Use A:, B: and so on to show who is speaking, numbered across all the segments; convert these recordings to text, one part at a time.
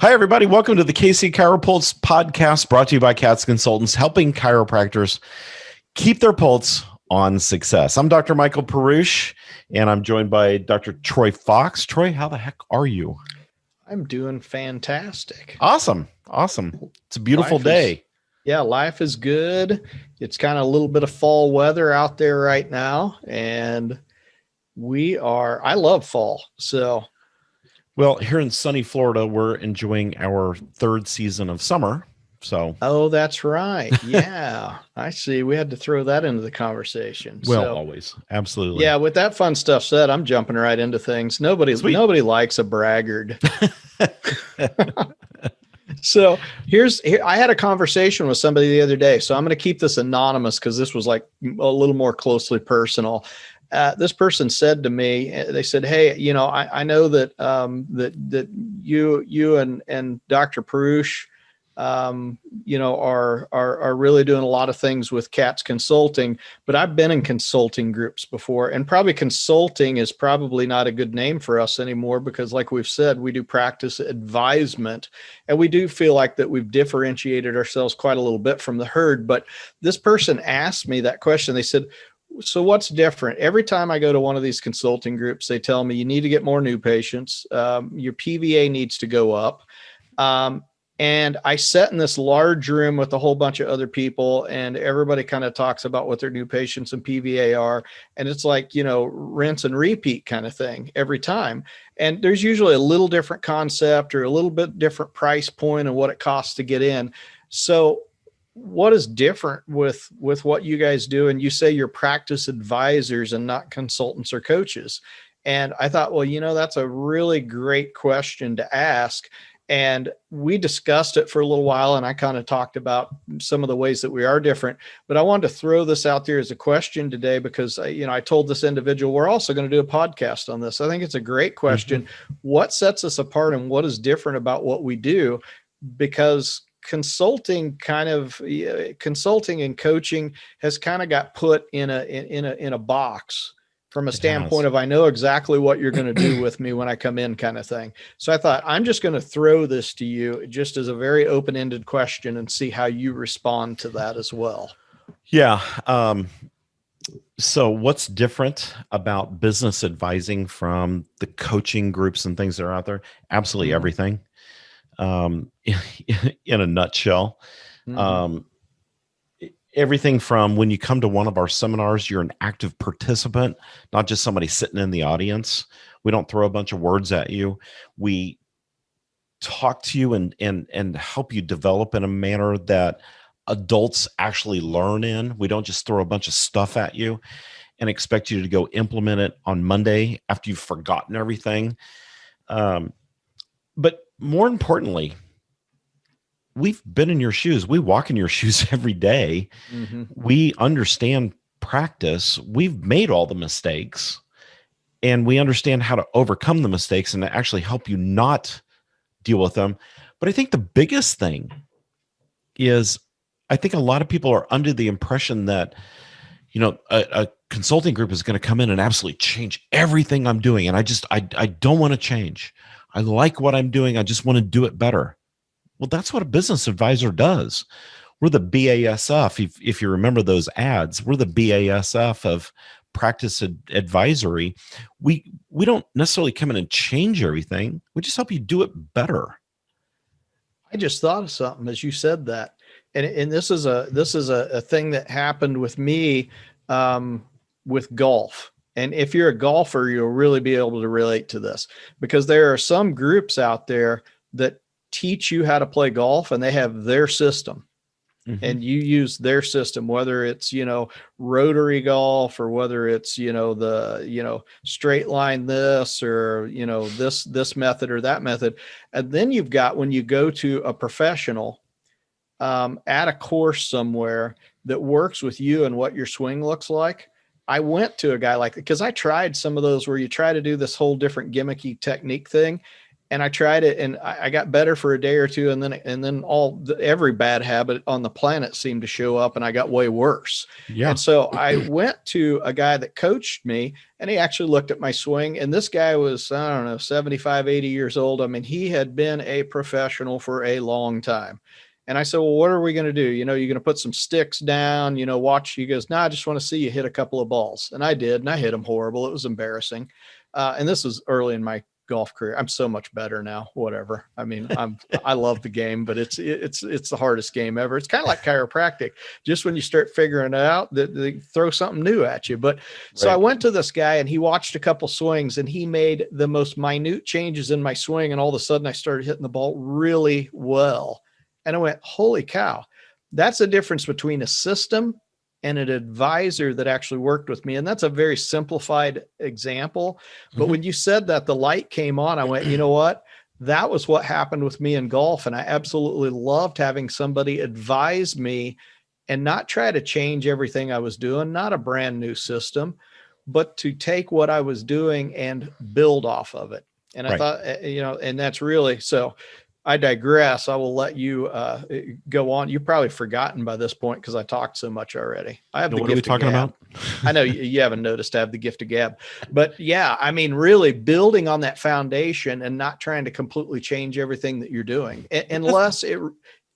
A: Hi, everybody. Welcome to the KC CHIROpulse podcast brought to you by CATS Consultants, helping chiropractors keep their pulse on success. I'm Dr. Michael Perusich, and I'm joined by Dr. Troy Fox. Troy, how the heck are you?
B: I'm doing fantastic.
A: Awesome. It's a beautiful day.
B: Life is good. It's kind of a little bit of fall weather out there right now, and I love fall.
A: Well, here in sunny Florida, we're enjoying our third season of summer.
B: Oh, that's right. Yeah, I see. We had to throw that into the conversation.
A: Always. Absolutely.
B: Yeah, with that fun stuff said, I'm jumping right into things. Nobody likes a braggart. So I had a conversation with somebody the other day. So I'm going to keep this anonymous because this was like a little more closely personal. This person said to me, they said, "Hey, I know that that you and Dr. Perusich, are really doing a lot of things with CATS Consulting, but I've been in consulting groups before, and probably consulting is probably not a good name for us anymore because, like we've said, we do practice advisement, and we do feel like that we've differentiated ourselves quite a little bit from the herd." But this person asked me that question. They said, "So what's different? Every time I go to one of these consulting groups, they tell me you need to get more new patients. Your PVA needs to go up." And I sat in this large room with a whole bunch of other people, and everybody kind of talks about what their new patients and PVA are. And it's like, rinse and repeat kind of thing every time. And there's usually a little different concept or a little bit different price point and what it costs to get in. So what is different with what you guys do? And you say you're practice advisors and not consultants or coaches. And I thought, well, that's a really great question to ask. And we discussed it for a little while, and I kind of talked about some of the ways that we are different. But I wanted to throw this out there as a question today because, I told this individual we're also going to do a podcast on this. I think it's a great question. Mm-hmm. What sets us apart and what is different about what we do? Because consulting and coaching has kind of got put in a box from a standpoint of, I know exactly what you're going to do with me when I come in kind of thing. So I thought, I'm just going to throw this to you just as a very open-ended question and see how you respond to that as well.
A: Yeah. So what's different about business advising from the coaching groups and things that are out there? Absolutely everything. In a nutshell. Everything from when you come to one of our seminars, you're an active participant, not just somebody sitting in the audience. We don't throw a bunch of words at you. We talk to you and help you develop in a manner that adults actually learn in. We don't just throw a bunch of stuff at you and expect you to go implement it on Monday after you've forgotten everything. But more importantly, we've been in your shoes. We walk in your shoes every day. Mm-hmm. We understand practice. We've made all the mistakes, and we understand how to overcome the mistakes and to actually help you not deal with them. But I think the biggest thing is I think a lot of people are under the impression that, a consulting group is going to come in and absolutely change everything I'm doing. And I don't want to change. I like what I'm doing. I just want to do it better. Well, that's what a business advisor does. We're the BASF. If you remember those ads, we're the BASF of practice advisory. We don't necessarily come in and change everything. We just help you do it better.
B: I just thought of something as you said that. And this is a thing that happened with me with golf. And if you're a golfer, you'll really be able to relate to this because there are some groups out there that teach you how to play golf and they have their system. Mm-hmm. And you use their system, whether it's, rotary golf or whether it's, the straight line this or, this method or that method. And then you've got, when you go to a professional at a course somewhere that works with you and what your swing looks like. I went to a guy because I tried some of those where you try to do this whole different gimmicky technique thing. and I tried it, and I got better for a day or two, and then every bad habit on the planet seemed to show up, and I got way worse.
A: Yeah.
B: And so I went to a guy that coached me, and he actually looked at my swing, and this guy was, I don't know, 75, 80 years old. I mean, he had been a professional for a long time. And I said, well, what are we going to do? You're going to put some sticks down, watch. He goes, no, I just want to see you hit a couple of balls. And I did, and I hit them horrible. It was embarrassing. And this was early in my golf career. I'm so much better now, whatever. I mean, I love the game, but it's the hardest game ever. It's kind of like chiropractic. Just when you start figuring it out, they throw something new at you. But so I went to this guy, and he watched a couple swings, and he made the most minute changes in my swing. And all of a sudden I started hitting the ball really well. And I went, holy cow, that's the difference between a system and an advisor that actually worked with me. And that's a very simplified example. But when you said that, the light came on. I went, you know what? That was what happened with me in golf. And I absolutely loved having somebody advise me and not try to change everything I was doing, not a brand new system, but to take what I was doing and build off of it. And I thought, and that's really, so I digress. I will let you go on. You've probably forgotten by this point because I talked so much already. I have the
A: gift of gab. What are we talking about?
B: I know you haven't noticed I have the gift of gab. But yeah, I mean, really building on that foundation and not trying to completely change everything that you're doing. Unless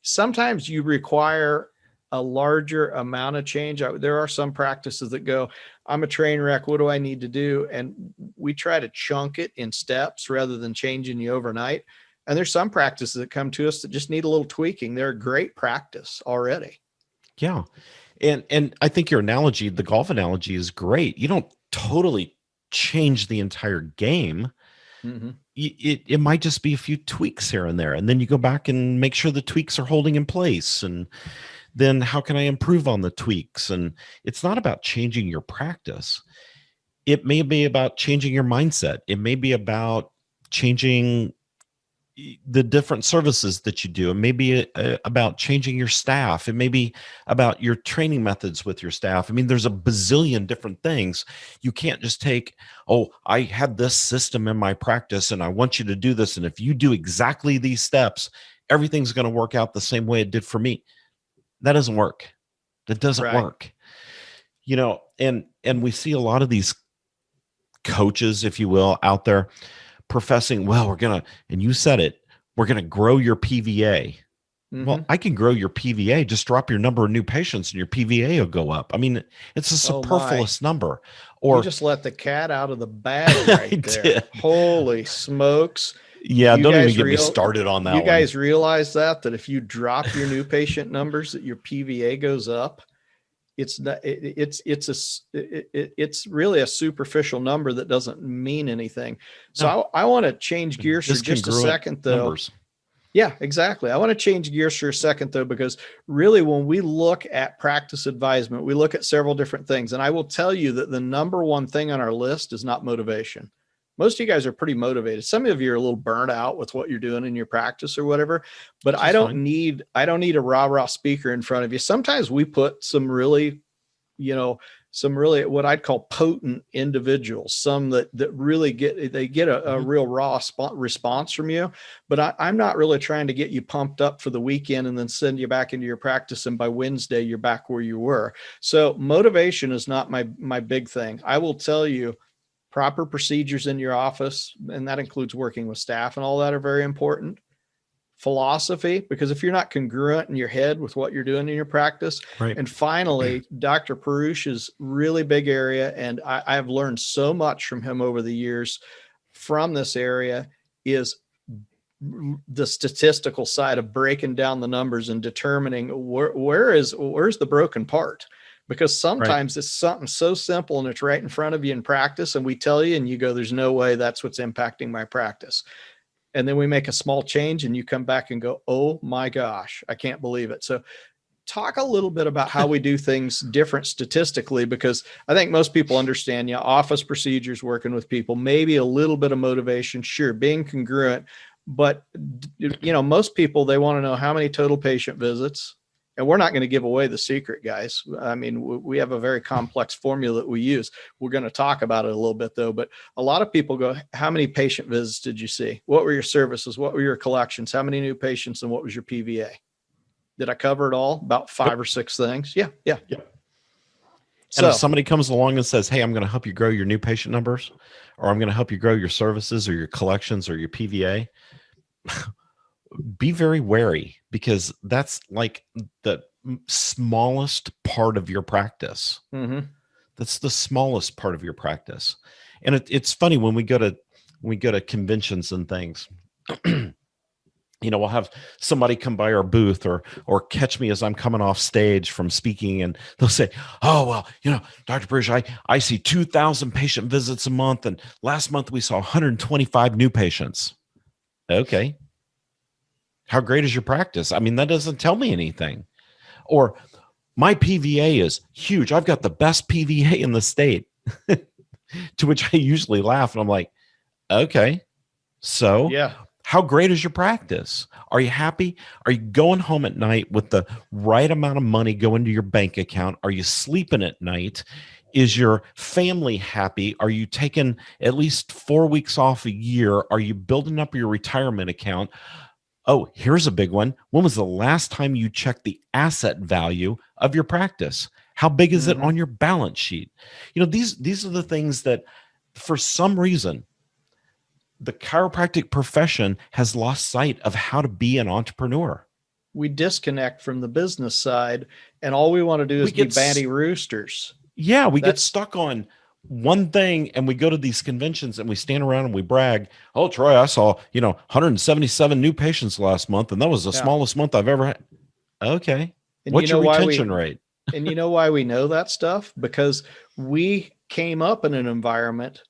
B: sometimes you require a larger amount of change. There are some practices that go, I'm a train wreck. What do I need to do? And we try to chunk it in steps rather than changing you overnight. And there's some practices that come to us that just need a little tweaking. They're a great practice already.
A: Yeah. And I think your analogy, the golf analogy, is great. You don't totally change the entire game. It might just be a few tweaks here and there. And then you go back and make sure the tweaks are holding in place. And then how can I improve on the tweaks? And it's not about changing your practice. It may be about changing your mindset. It may be about changing the different services that you do. It may be about changing your staff. It may be about your training methods with your staff. I mean, there's a bazillion different things. You can't just take, oh, I have this system in my practice and I want you to do this. And if you do exactly these steps, everything's going to work out the same way it did for me. That doesn't work. That doesn't work. And we see a lot of these coaches, if you will, out there professing, well, and you said it, we're going to grow your PVA. Well, I can grow your PVA. Just drop your number of new patients and your PVA will go up. I mean, it's a superfluous number. Or
B: you just let the cat out of the bag right there. Did. Holy smokes.
A: Yeah, don't even get me started on that.
B: You guys realize that if you drop your new patient numbers, that your PVA goes up? It's really a superficial number that doesn't mean anything. So I want to change gears for just a second, though. Numbers. Yeah, exactly. I want to change gears for a second, though, because really when we look at practice advisement, we look at several different things. And I will tell you that the number one thing on our list is not motivation. Most of you guys are pretty motivated. Some of you are a little burnt out with what you're doing in your practice or whatever, but I don't need a rah-rah speaker in front of you. Sometimes we put some really what I'd call potent individuals, some that really get a real raw response from you. But I'm not really trying to get you pumped up for the weekend and then send you back into your practice. And by Wednesday, you're back where you were. So motivation is not my big thing. I will tell you, proper procedures in your office, and that includes working with staff and all that, are very important. Philosophy, because if you're not congruent in your head with what you're doing in your practice. Right. And finally, Dr. Perusich's really big area, and I've learned so much from him over the years from this area, is the statistical side of breaking down the numbers and determining where's the broken part. Because sometimes it's something so simple and it's right in front of you in practice, and we tell you and you go, there's no way that's what's impacting my practice. And then we make a small change and you come back and go, oh my gosh, I can't believe it. So talk a little bit about how we do things different statistically, because I think most people understand, office procedures, working with people, maybe a little bit of motivation, sure, being congruent. But, most people, they want to know how many total patient visits, And we're not going to give away the secret, guys. I mean, we have a very complex formula that we use. We're going to talk about it a little bit though, but a lot of people go, how many patient visits did you see? What were your services? What were your collections? How many new patients? And what was your PVA? Did I cover it all? About 5 or 6 things. Yeah. Yeah.
A: Yep.
B: So
A: and if somebody comes along and says, hey, I'm going to help you grow your new patient numbers, or I'm going to help you grow your services or your collections or your PVA, be very wary, because that's like the smallest part of your practice. That's the smallest part of your practice. And it's funny when we go to conventions and things, we'll have somebody come by our booth or catch me as I'm coming off stage from speaking, and they'll say, oh, well, Dr. Perusich, I see 2,000 patient visits a month, and last month we saw 125 new patients. Okay. How great is your practice? I mean, that doesn't tell me anything. Or my PVA is huge. I've got the best PVA in the state. To which I usually laugh, and I'm like, okay, so
B: yeah,
A: how great is your practice? Are you happy? Are you going home at night with the right amount of money going to your bank account? Are you sleeping at night? Is your family happy? Are you taking at least 4 weeks off a year? Are you building up your retirement account? Oh, here's a big one. When was the last time you checked the asset value of your practice? How big is it on your balance sheet? These are the things that, for some reason, the chiropractic profession has lost sight of how to be an entrepreneur.
B: We disconnect from the business side, and all we want to do is be banty roosters.
A: Yeah, we get stuck on one thing, and we go to these conventions and we stand around and we brag, oh, Troy, I saw 177 new patients last month, and that was the smallest month I've ever had. Okay. And what's your retention rate?
B: And you know why we know that stuff? Because we came up in an environment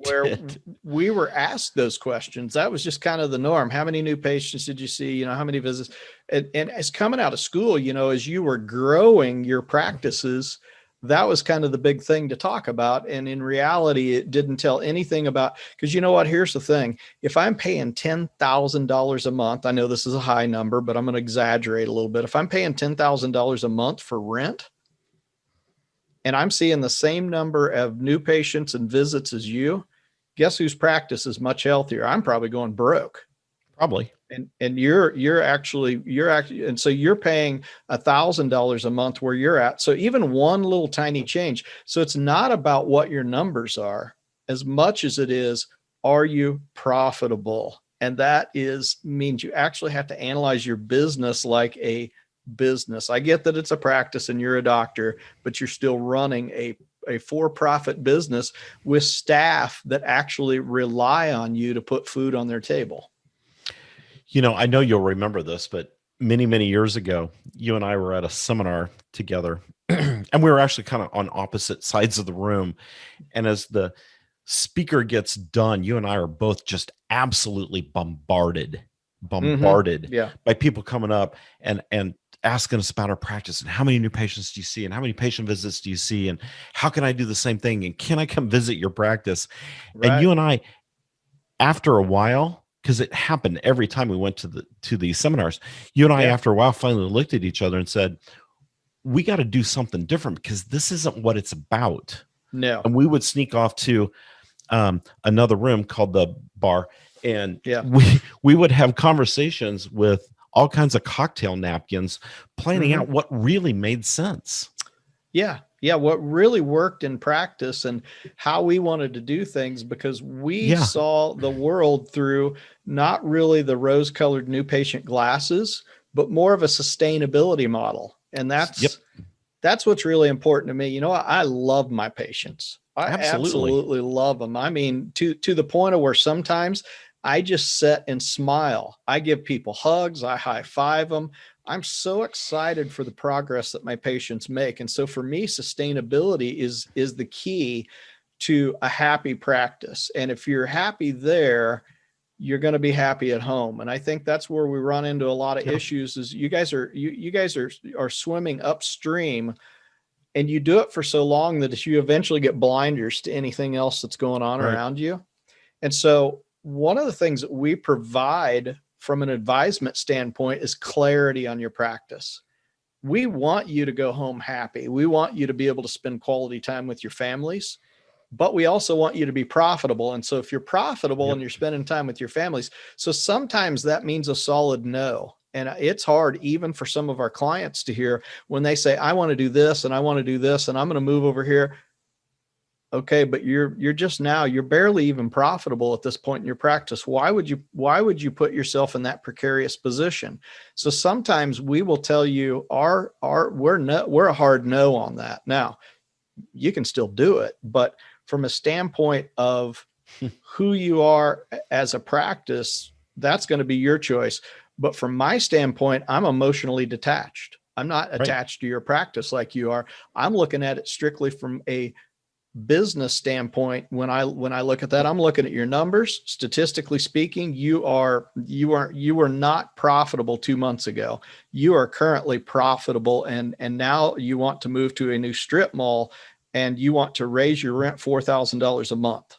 B: where we were asked those questions. That was just kind of the norm. How many new patients did you see? How many visits? And as coming out of school, as you were growing your practices, that was kind of the big thing to talk about. And in reality, it didn't tell anything about, because you know what, here's the thing. If I'm paying $10,000 a month, I know this is a high number, but I'm going to exaggerate a little bit. If I'm paying $10,000 a month for rent, and I'm seeing the same number of new patients and visits as you, guess whose practice is much healthier? I'm probably going broke.
A: Probably.
B: And you're actually, and so you're paying $1,000 a month where you're at. So even one little tiny change. So it's not about what your numbers are as much as it is, are you profitable? And that means you actually have to analyze your business like a business. I get that it's a practice and you're a doctor, but you're still running a for-profit business with staff that actually rely on you to put food on their table.
A: I know you'll remember this, but many, many years ago, you and I were at a seminar together, and we were actually kind of on opposite sides of the room. And as the speaker gets done, you and I are both just absolutely bombarded by people coming up and asking us about our practice and how many new patients do you see and how many patient visits do you see and how can I do the same thing and can I come visit your practice? Right. And you and I, after a while, because it happened every time we went to these seminars, you and I, after a while, finally looked at each other and said, we got to do something different because this isn't what it's about.
B: No.
A: And we would sneak off to another room called the bar, and we would have conversations with all kinds of cocktail napkins, planning out what really made sense.
B: Yeah. What really worked in practice and how we wanted to do things, because we saw the world through not really the rose-colored new patient glasses, but more of a sustainability model. And that's what's really important to me. I love my patients. I absolutely love them. I mean, to the point of where sometimes I just sit and smile. I give people hugs. I high five them. I'm so excited for the progress that my patients make. And so for me, sustainability is the key to a happy practice. And if you're happy there, you're going to be happy at home. And I think that's where we run into a lot of issues is you guys are swimming upstream, and you do it for so long that you eventually get blinders to anything else that's going on around you. And so one of the things that we provide from an advisement standpoint is clarity on your practice. We want you to go home happy. We want you to be able to spend quality time with your families, but we also want you to be profitable. And so if you're profitable and you're spending time with your families, so sometimes that means a solid no. And it's hard even for some of our clients to hear when they say, I want to do this and I want to do this and I'm going to move over here. Okay, but you're barely even profitable at this point in your practice. Why would you put yourself in that precarious position? So sometimes we will tell you we're a hard no on that. Now, you can still do it, but from a standpoint of who you are as a practice, that's going to be your choice. But from my standpoint, I'm emotionally detached. I'm not attached to your practice like you are. I'm looking at it strictly from a business standpoint. When I look at that, I'm looking at your numbers. Statistically speaking, you were not profitable 2 months ago. You are currently profitable, and now you want to move to a new strip mall and you want to raise your rent $4,000 a month.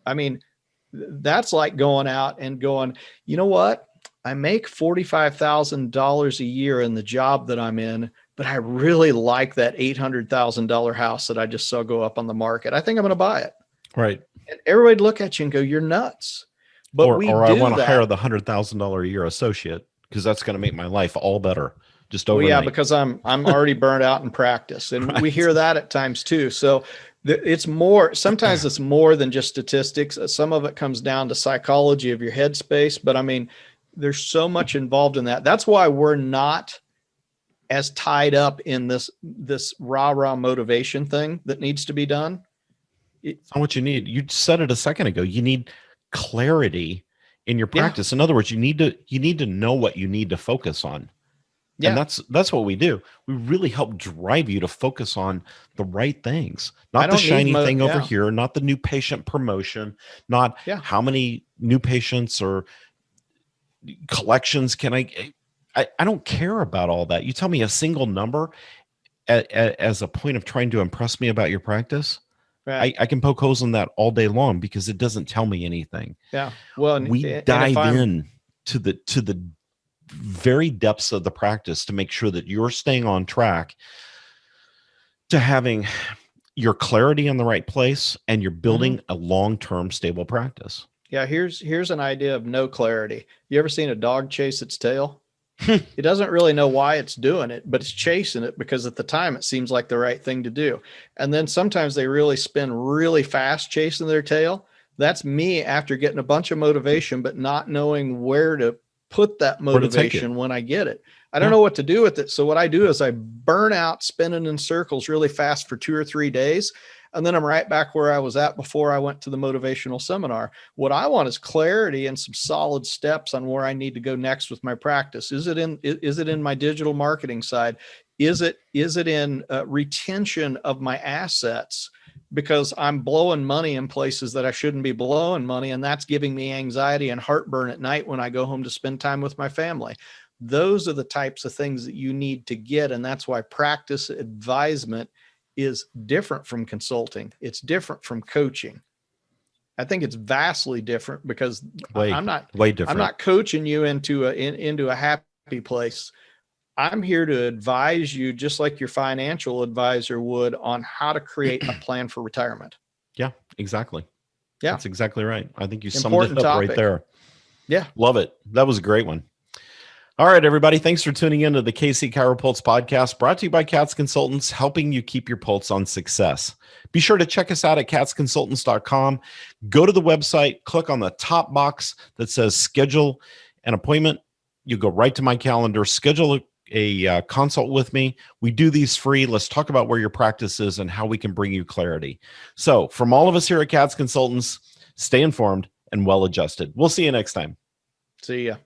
B: I mean, that's like going out and going, you know what? I make $45,000 a year in the job that I'm in, but I really like that $800,000 house that I just saw go up on the market. I think I'm going to buy it.
A: Right.
B: And everybody look at you and go, you're nuts. But
A: or I want to hire the $100,000 a year associate because that's going to make my life all better. Just overnight.
B: Well, yeah, because I'm already burned out in practice, and we hear that at times too. So it's more, sometimes it's more than just statistics. Some of it comes down to psychology of your headspace, but I mean, there's so much involved in that. That's why we're not as tied up in this rah-rah motivation thing that needs to be done.
A: It's not what you need. You said it a second ago. You need clarity in your practice. Yeah. In other words, you need to know what you need to focus on. Yeah. And that's what we do. We really help drive you to focus on the right things, not the shiny thing over here, not the new patient promotion, not how many new patients or collections can I don't care about all that. You tell me a single number as a point of trying to impress me about your practice. Right. I can poke holes in that all day long because it doesn't tell me anything. Yeah. Well, we dive in to the very depths of the practice to make sure that you're staying on track to having your clarity in the right place and you're building a long-term stable practice.
B: Yeah. Here's an idea of no clarity. You ever seen a dog chase its tail? It doesn't really know why it's doing it, but it's chasing it because at the time it seems like the right thing to do. And then sometimes they really spin really fast chasing their tail. That's me after getting a bunch of motivation, but not knowing where to put that motivation when I get it. I don't know what to do with it. So what I do is I burn out spinning in circles really fast for 2 or 3 days. And then I'm right back where I was at before I went to the motivational seminar. What I want is clarity and some solid steps on where I need to go next with my practice. Is it in my digital marketing side? Is it in retention of my assets? Because I'm blowing money in places that I shouldn't be blowing money. And that's giving me anxiety and heartburn at night when I go home to spend time with my family. Those are the types of things that you need to get. And that's why practice advisement is different from consulting. It's different from coaching. I think it's vastly different because I'm not coaching you into a happy place. I'm here to advise you just like your financial advisor would on how to create a plan for retirement.
A: Yeah, exactly. Yeah, that's exactly right. I think you
B: Important
A: summed it up right there.
B: Yeah.
A: Love it. That was a great one. All right, everybody. Thanks for tuning into the KC CHIROpulse podcast, brought to you by CATS Consultants, helping you keep your pulse on success. Be sure to check us out at catsconsultants.com. Go to the website, click on the top box that says schedule an appointment. You go right to my calendar, schedule a consult with me. We do these free. Let's talk about where your practice is and how we can bring you clarity. So from all of us here at CATS Consultants, stay informed and well adjusted. We'll see you next time.
B: See ya.